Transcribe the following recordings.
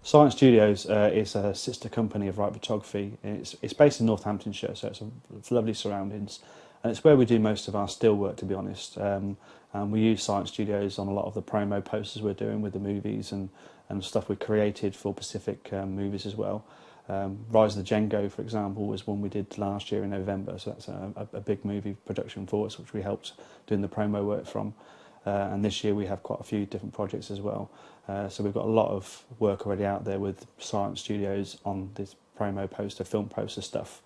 Science Studios is a sister company of Wright Photography. It's based in Northamptonshire, so it's lovely surroundings, and it's where we do most of our still work, to be honest. And we use Science Studios on a lot of the promo posters we're doing with the movies and stuff we created for Pacific movies as well. Rise of the Django, for example, was one we did last year in November, so that's a big movie production for us, which we helped doing the promo work from. And this year we have quite a few different projects as well. So we've got a lot of work already out there with Science Studios on this promo poster, film poster stuff.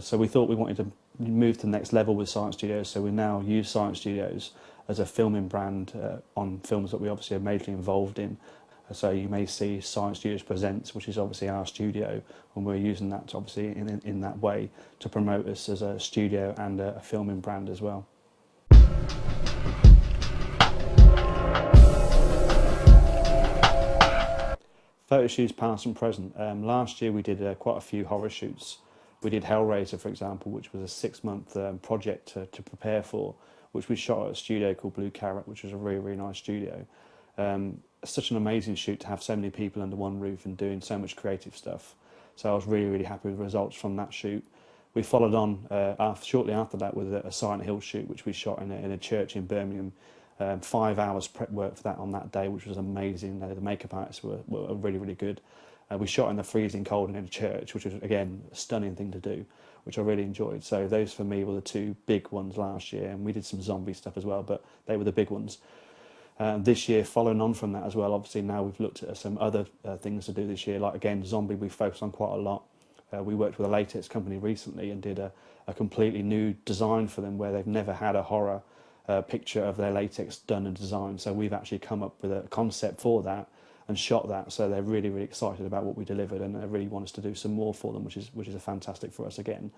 So we thought we wanted to move to the next level with Science Studios, so we now use Science Studios as a filming brand on films that we obviously are majorly involved in. So you may see Science Studios Presents, which is obviously our studio, and we're using that to obviously in that way to promote us as a studio and a filming brand as well. Photo shoots past and present. Last year we did quite a few horror shoots. We did Hellraiser, for example, which was a 6-month project to prepare for, which we shot at a studio called Blue Carrot, which was a really, really nice studio. Such an amazing shoot to have so many people under one roof and doing so much creative stuff. So I was really, really happy with the results from that shoot. We followed on shortly after that with a Silent Hill shoot, which we shot in a church in Birmingham. 5 hours prep work for that on that day, which was amazing. The makeup artists were really, really good. We shot in the freezing cold in a church, which was, again, a stunning thing to do, which I really enjoyed. So those for me were the two big ones last year, and we did some zombie stuff as well, but they were the big ones. This year, following on from that as well, obviously now we've looked at some other things to do this year, like again, zombie we focused on quite a lot. We worked with a latex company recently and did a completely new design for them where they've never had a horror picture of their latex done and designed. So we've actually come up with a concept for that and shot that. So they're really, really excited about what we delivered, and they really want us to do some more for them, which is a fantastic for us again.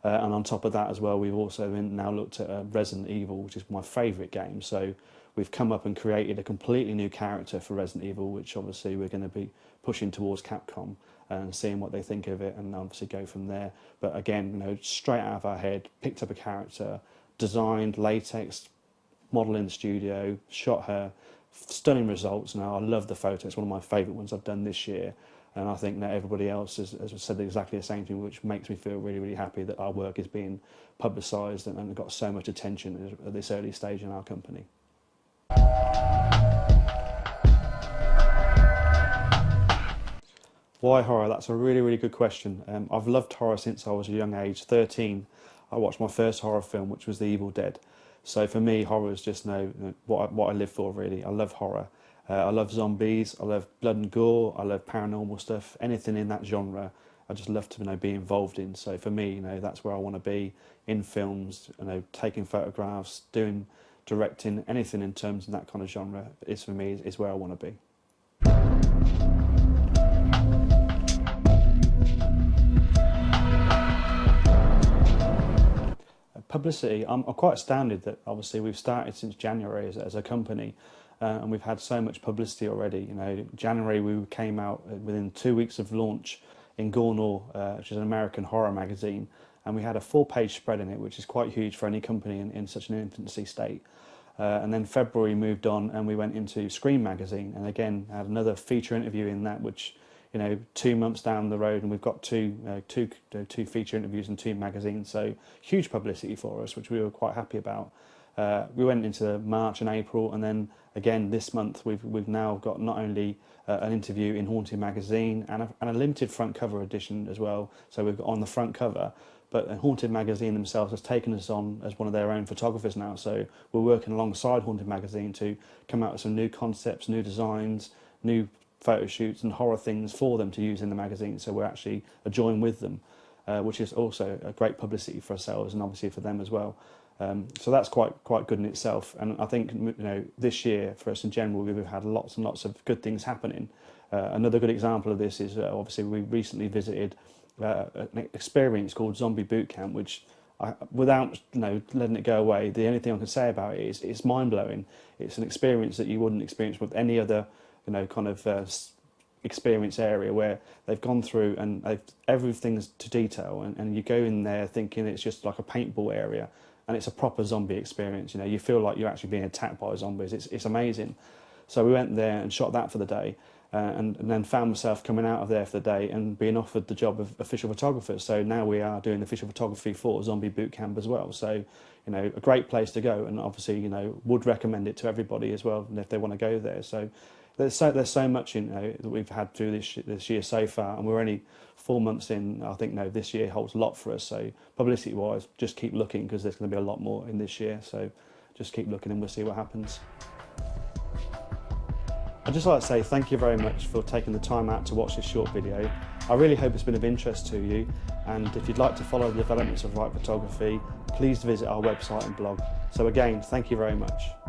And on top of that as well, we've also now looked at Resident Evil, which is my favourite game. So we've come up and created a completely new character for Resident Evil, which obviously we're going to be pushing towards Capcom and seeing what they think of it, and obviously go from there. But again, straight out of our head, picked up a character, designed latex, model in the studio, shot her, stunning results. Now I love the photo, it's one of my favourite ones I've done this year, and I think that everybody else has said exactly the same thing, which makes me feel really, really happy that our work is being publicised and got so much attention at this early stage in our company. Why horror? That's a really, really good question. I've loved horror since I was a young age. 13, I watched my first horror film, which was The Evil Dead. So for me, horror is just what I live for, really. I love horror. I love zombies. I love blood and gore. I love paranormal stuff. Anything in that genre, I just love to be involved in. So for me, that's where I want to be in films. Taking photographs, directing, anything in terms of that kind of genre is for me is where I want to be. Publicity, I'm quite astounded that obviously we've started since January as a company, and we've had so much publicity already. January we came out within 2 weeks of launch in Gornal, which is an American horror magazine, and we had a 4-page spread in it, which is quite huge for any company in such an infancy state. And then February moved on and we went into Scream magazine, and again had another feature interview in that, which 2 months down the road, and we've got two feature interviews and 2 magazines, so huge publicity for us, which we were quite happy about. We went into March and April, and then again this month we've now got not only an interview in Haunted magazine and a limited front cover edition as well. So we've got on the front cover, but Haunted magazine themselves has taken us on as one of their own photographers now. So we're working alongside Haunted magazine to come out with some new concepts, new designs, new photo shoots and horror things for them to use in the magazine. So we're actually joined with them, which is also a great publicity for ourselves and obviously for them as well. So that's quite good in itself. And I think this year for us in general, we've had lots and lots of good things happening. Another good example of this is obviously we recently visited an experience called Zombie Boot Camp, which without letting it go away, the only thing I can say about it is it's mind-blowing. It's an experience that you wouldn't experience with any other experience area, where they've gone through and everything's to detail, and you go in there thinking it's just like a paintball area, and it's a proper zombie experience. You feel like you're actually being attacked by zombies. It's amazing. So we went there and shot that for the day, and then found myself coming out of there for the day and being offered the job of official photographer. So now we are doing official photography for Zombie Boot Camp as well. So, you know, a great place to go, and obviously, you know, would recommend it to everybody as well if they want to go there. So there's so much, you know, that we've had through this year so far, and we're only 4 months in. I think, no, this year holds a lot for us. So publicity wise, just keep looking, because there's going to be a lot more in this year. So just keep looking and we'll see what happens. I'd just like to say thank you very much for taking the time out to watch this short video. I really hope it's been of interest to you, and if you'd like to follow the developments of Wright Photography, please visit our website and blog. So again, thank you very much.